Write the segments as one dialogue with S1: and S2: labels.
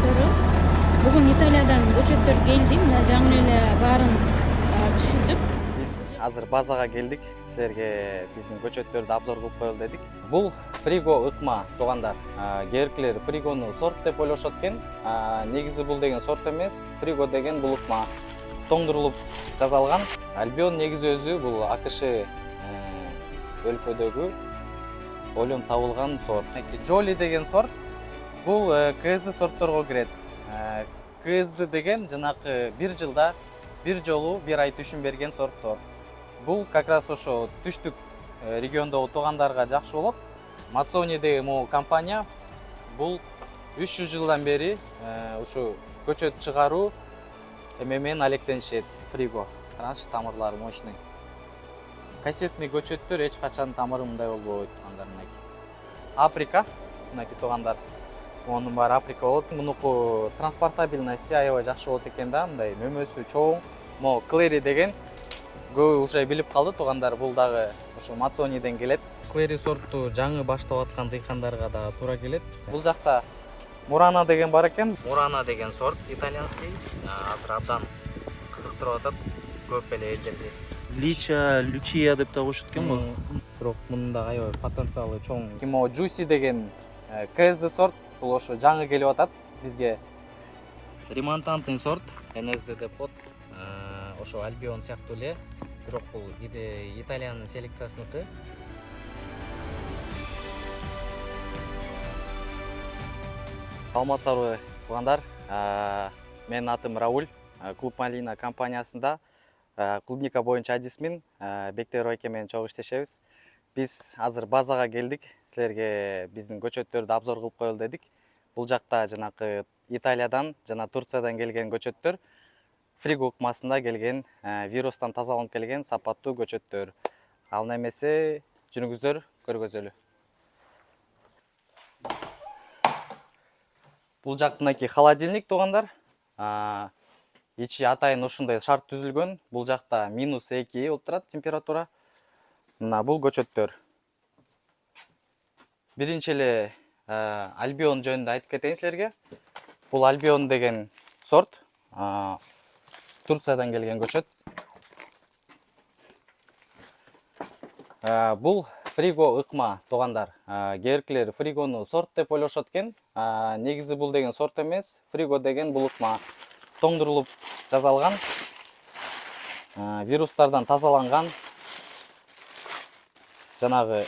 S1: саламатсыздарбы? Бүгүн Италиядан көчөттөр келди. Мына жаңы эле баарын түшүрдүк.
S2: Биз азыр базага келдик. Силерге биздин көчөттөрдү обзор кылып коелу дедик. Бул фриго ыкма туугандар. Кээбиркилер фригону сорт деп ойлошот экен. Негизи бул деген сорт эмес. Фриго деген бул ыкма тоңдурулуп жасалган. Альбион негизи өзү бул АКШ өлкөдөгү олон табылган сорт. Жоли деген сорт бул КСД сортторго кирет. КСД деген жанакы бир жылда бир жолу бир ай түшүм берген сорттор. Бул как раз ошо түштүк региондогу туугандарга жакшы болот. Mazzoni деген могу компания бул 300 жылдан бери ушу көчөт чыгаруу менен алектенишет. Фриго. Караңызчы, тамырлары мощный. Кассетный көчөттөр эч качан тамыры мындай болбойт туугандар. Африка, мынакей туугандар. Онун баары Африка болот. Мунуку транспортабельности аябай жакшы болот экен да, мындай мөмөсү чоң. Могу Клери деген көбү уже билип калды туугандар, бул дагы ошо Mazzoni'ден келет. Клери сортту жаңы баштап аткан дыйкандарга дагы туура келет. Бул жакта Murana деген бар экен. Murana деген сорт итальянский. Азыр абдан кызыктырып атат көп эле элдерди.
S3: Лучия деп да коюшат экен го.
S2: Бирок мунун да аябай потенциалы чоң. Кимо Juicy деген КСД сорт, бул ошо жаңы келип атат бизге. Римонтантный сорт, НСД деп коет. Ошо Альбион сыяктуу эле, бирок бул Италиянын селекциясыныкы. Саламатсыздарбы туугандар. Менин атым Рауль. Клуб Малина компаниясында клубника боюнча адисмин Бектер байке менен чогуу иштешебиз. Биз азыр базага келдик. Силерге биздин көчөттөрдү обзор кылып коелу дедик. Бул жакта жанакы Италиядан жана Турциядан келген көчөттөр, фриго ыкмасында келген, вирустан тазаланып келген сапаттуу көчөттөр. Ал немесе жүрүңүздөр, көргөзөлү. Бул жак мынакей холодильник туугандар. Ичи атайын ушундай шарт түзүлгөн. Бул жакта -2 болуп турат температура. Мына бул көчөттөр. Биринчи эле Альбион жөнүндө айтып кетейин силерге. Бул Альбион деген сорт, Турциядан келген көчөт. Бул фриго ыкма туугандар. Кээбиркилер фригону сорт деп ойлошот экен. Негизи бул деген сорт эмес. Фриго деген бул ыкма тоңдурулуп жасалган, вирустардан тазаланган, жанагы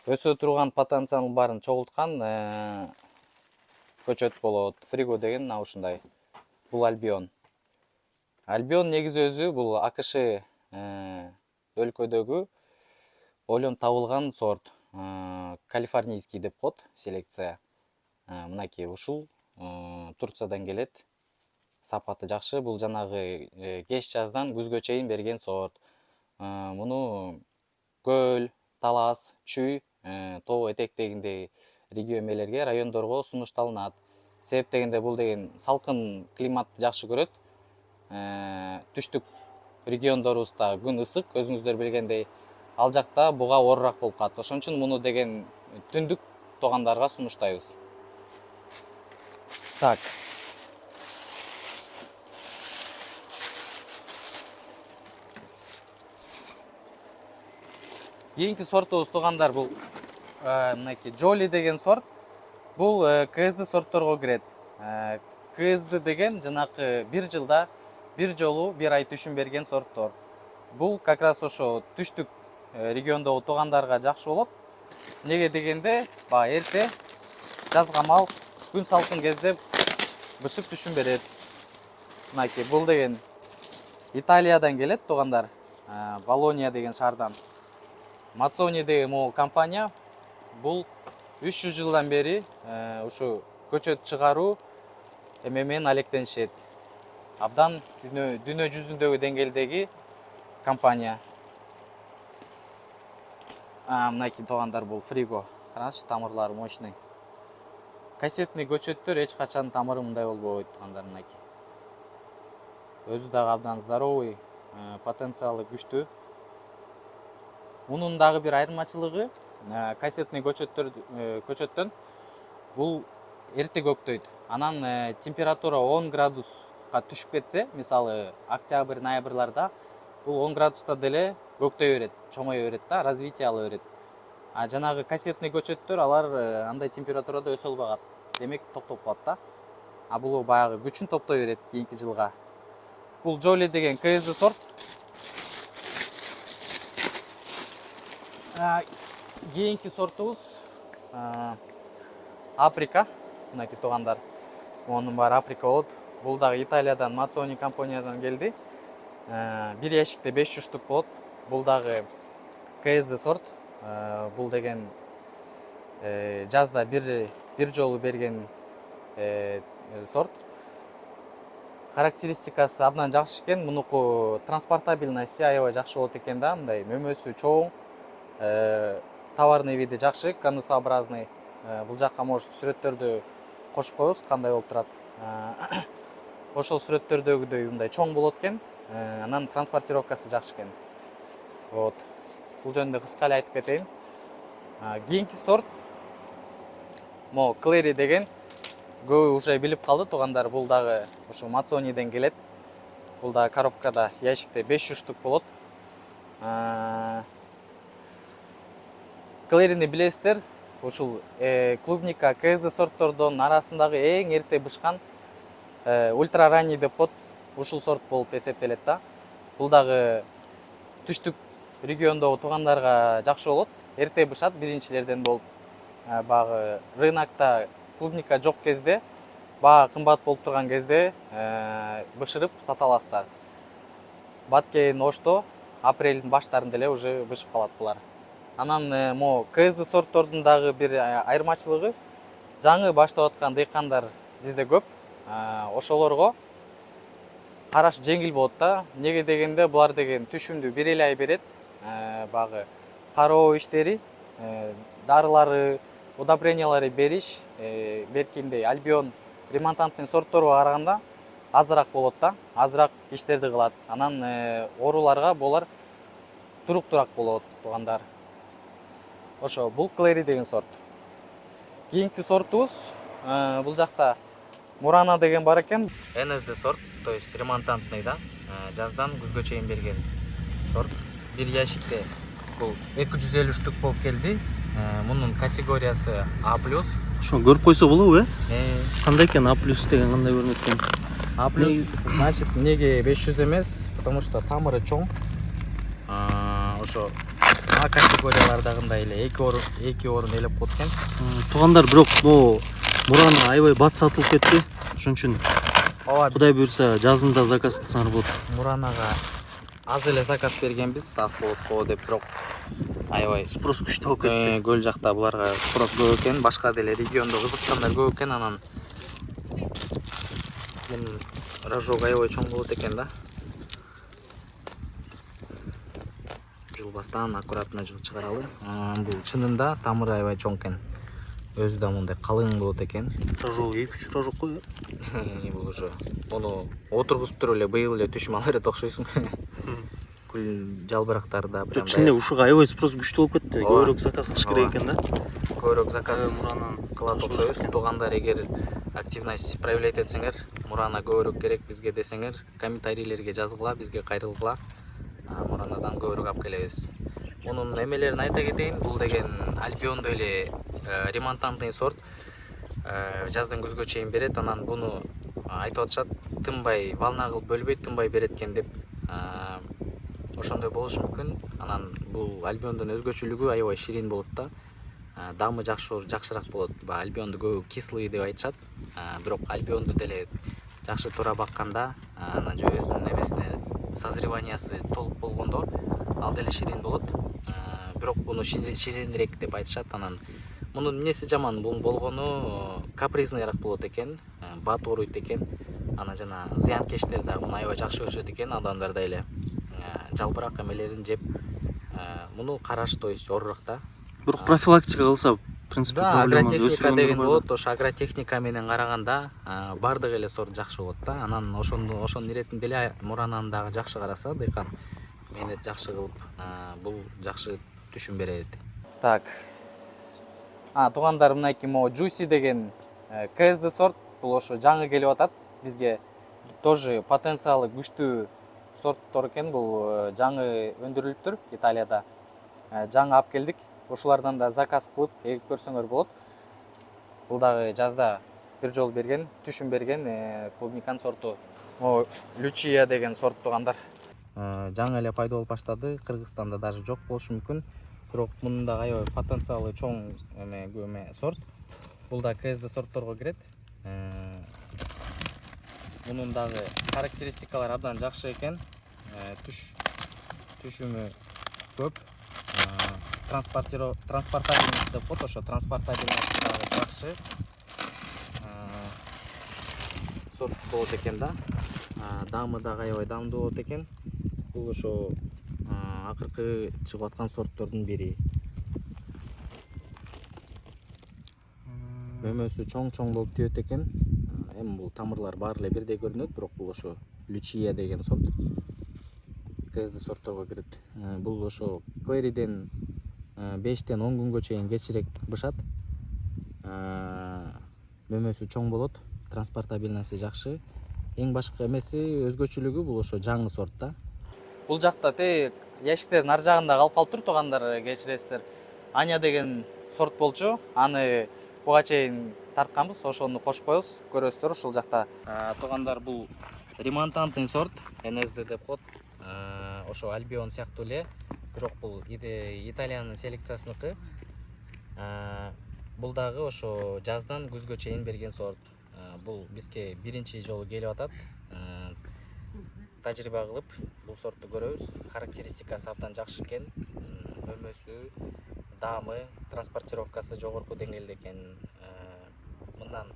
S2: өсө турган потенциалын баарын чогулткан көчөт болот. Фриго деген мына ушундай. Бул Альбион. Альбион негизи өзү бул АКШ өлкөдөгү олон табылган сорт. Калифорнийский деп коет селекция. Мынакей ушул Турциядан келет. Сапаты жакшы. Бул жанагы кеч жаздан күзгө чейин берген сорт. Муну көл, талас, чүй, тоо этектегиндеги региондерге, райондорго сунушталынат. Себеп дегенде бул деген салкын климатты жакшы көрөт. Түштүк региондорубузда күн ысык, өзүңүздөр билгендей, ал жакта буга оорураак болуп калат. Ошон үчүн муну деген түндүк туугандарга сунуштайбыз. Так. Кийинки сортубуз туугандар бул мынакей Жоли деген сорт. Бул КСД сортторго кирет. КСД деген жанакы бир жылда бир жолу бир ай түшүм берген сорттор. Бул как раз ошо түштүк региондогу туугандарга жакшы болот. Неге дегенде, эрте жазга мал күн салкын кезде бышык түшүм берет. Мынакей бул деген Италиядан келет туугандар. Болония деген шаардан. Mazzoni деген могу компания бул 300 жылдан бери ушу көчөт чыгаруу менен алектенишет. Абдан дүйнө жүзүндөгү деңгээлдеги компания. Мынакей туугандар бул фриго. Караңызчы, тамырлары мощный. Кассетный көчөттөр эч качан тамыры мындай болбойт туугандар. Мынакей. Өзү дагы абдан здоровый, потенциалы күчтүү. Мунун дагы бир айырмачылыгы кассетный көчөттөн бул эрте көктөйт. Анан температура 10 градуска түшүп кетсе, мисалы октябрь, ноябрларда бул 10 градуста деле көктөй берет, чоңой берет да, развитие ала берет. А жанагы кассетный көчөттөр алар андай температурада өсө албагат. Демек токтоп калат да. А бул баягы күчүн топтой берет кийинки жылга. Бул Жоли деген КСД сорт. Кийинки сортубуз Африка. Мынакей туугандар. Онун баары Африка болот. Бул дагы Италиядан, Mazzoni компаниядан келди. Бир ящикте 500 штук болот. Бул дагы КСД сорт. Бул деген жазда бир жолу берген сорт. Характеристикасы абдан жакшы экен. Мунуку транспортабельности аябай жакшы болот экен да. Мындай мөмөсү чоң, товарный види жакшы, конусообразный. Бул жакка может сүрөттөрдү кошуп коебуз, кандай болуп турат. Ошол сүрөттөрдөгүдөй мындай чоң болот экен. Анан транспортировкасы жакшы экен. Вот. Бул жөнүндө кыска эле айтып кетейин. Кийинки сорт Мо Клери деген, көбү уже билип калды туугандар. Бул дагы ушу Mazzoni'ден келет. Бул дагы коробкада ящикте 500 штук болот. Клерини билесиздер, ушул клубника КСД сорттордун арасындагы эң эрте бышкан ультра ранний деп коет. Ушул сорт болуп эсептелет да. Бул дагы түштүк региондогу туугандарга жакшы болот. Эрте бышат, биринчилерден болуп. Багы рынокто клубника жок кезде, баа кымбат болуп турган кезде бышырып сата аласыздар. Бат кийин ошто апрелдин баштарында эле уже бышып калат булар. Анан мо КСД сорттордун дагы бир айырмачылыгы, жаңы баштап аткан дыйкандар бизде көп. Ошолорго караш жеңил болот да. Неге дегенде булар деген түшүмдү бир эле ай берет. Багы кароо иштери, дарылары, удобрениялары бериш, беркимдей альбион ремонтантный сортторго караганда азыраак болот да, азыраак иштерди кылат. Анан ооруларга булар туруктураак болот туугандар. Ошо бул Клери деген сорт. Кийинки сортубуз бул жакта Murana деген бар экен. НСД сорт, то есть ремонтантный да. Жаздан күзгө чейин берген сорт. Бир ящикте бул 250 штук болуп келди. Мунун категориясы А+.
S3: Ошо көрүп койсо болобу, Кандай экен А+ деген, кандай көрүнөт экен?
S2: А+, значит, неге 500 эмес, потому что тамыры чоң. Ошо А категориялардагындай эле 2 орун ээлеп коет экен.
S3: Туугандар, бирок могу Murana аябай бат сатылып кетти. Ошон үчүн Кудай буйрса жазында заказ кылсаңар болот.
S2: Muranага аз эле заказ бергенбиз, аз болот го деп, бирок аябай
S3: Спрос күчтүү болуп кетти.
S2: Көл жакта буларга спрос көп экен, башка деле региондо кызыккандар көп экен, анан бул рожок аябай чоң болот экен да. Жылбастан аккуратно чыгаралы. Бул чынында тамыры аябай чоң экен. Өзү да мындай калың болот экен.
S3: Рожок 2-3 рожок кой.
S2: Бул уже ону отургузуп туруп эле быйыл эле түшүм ала берет окшойсуң. Күл жалбырактарда прям.
S3: Чынында ушуга аябай спрос күчтүү болуп кетти. Көбүрөөк заказ кылыш керек экен да.
S2: Көбүрөөк заказ кылат окшойбуз. Туугандар, эгер активность проявлять этсеңер, Murana көбүрөөк керек бизге десеңер, комментарийлерге жазгыла, бизге кайрылгыла. Muranaдан көбүрөөк алып келебиз. Мунун эмелерин айта кетейин. Бул деген альбиондой эле ремонтантный сорт. Жаздан күзгө чейин берет. Анан буну айтып атышат, тынбай волна кылып бөлбөй, тынбай берет экен деп. Ошондой болушу мүмкүн. Анан бул альбиондун өзгөчөлүгү аябай ширин болот да. Дамы жакшыраак болот. Альбионду көбү кислый деп айтышат. Бирок альбионду деле жакшы туура бакканда, анан өзүнүн эмесине созреваниясы толук болгондо ал деле ширин болот. Бирок буну ширинирээк деп айтышат. Анан мунун эмнеси жаман болгону капризныйраак болот экен, бат ооруйт экен. Анан жана зыянкештер да муну аябай жакшы көрүшөт экен, адамдарда эле жалбырак эмелерин жеп. Муну караш, то есть оорураак да.
S3: Бирок профилактика кылса, в принципе, проблема
S2: агротехника деген болот. Ошо агротехника менен караганда бардык эле сорт жакшы болот да. Анан ошонун иретинде эле Muranаны дагы жакшы караса, дыйкан мeenет жакшы кылып, бул жакшы түшүм берет. Так. Туугандар, мынакей мо Juicy деген КСД сорт бул ошо жаңы келип атат бизге, тоже потенциалы күчтүү сорттор экен. Бул жаңы өндүрүлүптүр Италияда, жаңы алып келдик. Ошолордон да заказ кылып эгип көрсөңөр болот. Бул дагы жазда бир жолу берген, түшүм берген клубниканын сорту. Могу Лючия деген сорт туугандар. Жаңы эле пайда болуп баштады. Кыргызстанда даже жок болушу мүмкүн. Бирок мунун да аябай потенциалы чоң сорт. Бул да КСД сортторго кирет. Мунун дагы характеристикалары абдан жакшы экен. Түшүмү көп. Транспортабельность деп коет, ошо транспортабельность дагы жакшы сорт болот экен да. Дамы дагы аябай дамдуу болот экен. Бул ошо акыркы чыгып аткан сорттордун бири. Мөмөсү чоң болуп тийет экен. Эми бул тамырлар баары эле бирдей көрүнөт, бирок бул ошо Лючия деген сорт. КСД сортторго кирет. Бул ошо клериден 5-10 күнгө чейин кечирээк бышат. Мөмөсү чоң болот, транспортабельности жакшы. Эң башкы эмеси өзгөчөлүгү бул ошо жаңы сорт да. Бул жакта ящиктердин ар жагында калып калыптыр туугандар, кечиресиздер. Аня деген сорт болчу. Аны буга чейин тартканбыз, ошону кошуп коебуз, көрөсүздөр ушул жакта. Туугандар, бул ремонтантный сорт, НСД деп коет. Ошо Альбион сыяктуу эле, бирок бул Италиянын селекциясыныкы. Бул дагы ошо жаздан күзгө чейин берген сорт. Бул бизге биринчи жолу келип атат. Тажрыйба кылып бул сортту көрөбүз. Характеристикасы абдан жакшы экен. Мөмөсү, дамы, транспортировкасы жогорку деңгээлде экен. Мындан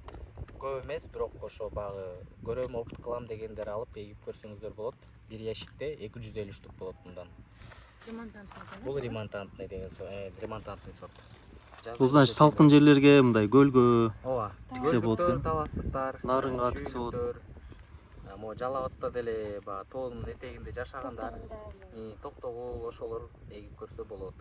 S2: көп эмес, бирок ошо багы көрөм, опыт кылам дегендер алып эгип көрсөңүздөр болот. Бир ящикте 250 штук болот мындан. Бул ремонтантный деген сорт.
S3: Бул значит салкын жерлерге, мындай көлгө
S2: тиксе болот экен. Таластыктар,
S3: нарынга тиксе болот.
S2: Могу Жалал Абадта деле баягы тоонун этегинде жашагандар, Токтогул ошолор эгип көрсө болот.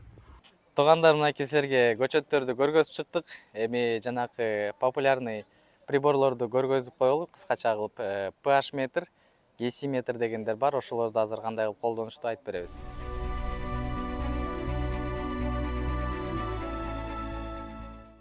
S2: Туугандар, мынакей силерге көчөттөрдү көргөзүп чыктык. Эми жанакы популярный приборлорду көргөзүп коелу кыскача кылып. PH метр, EC метр дегендер бар. Ошолорду азыр кандай кылып колдонушту айтып беребиз.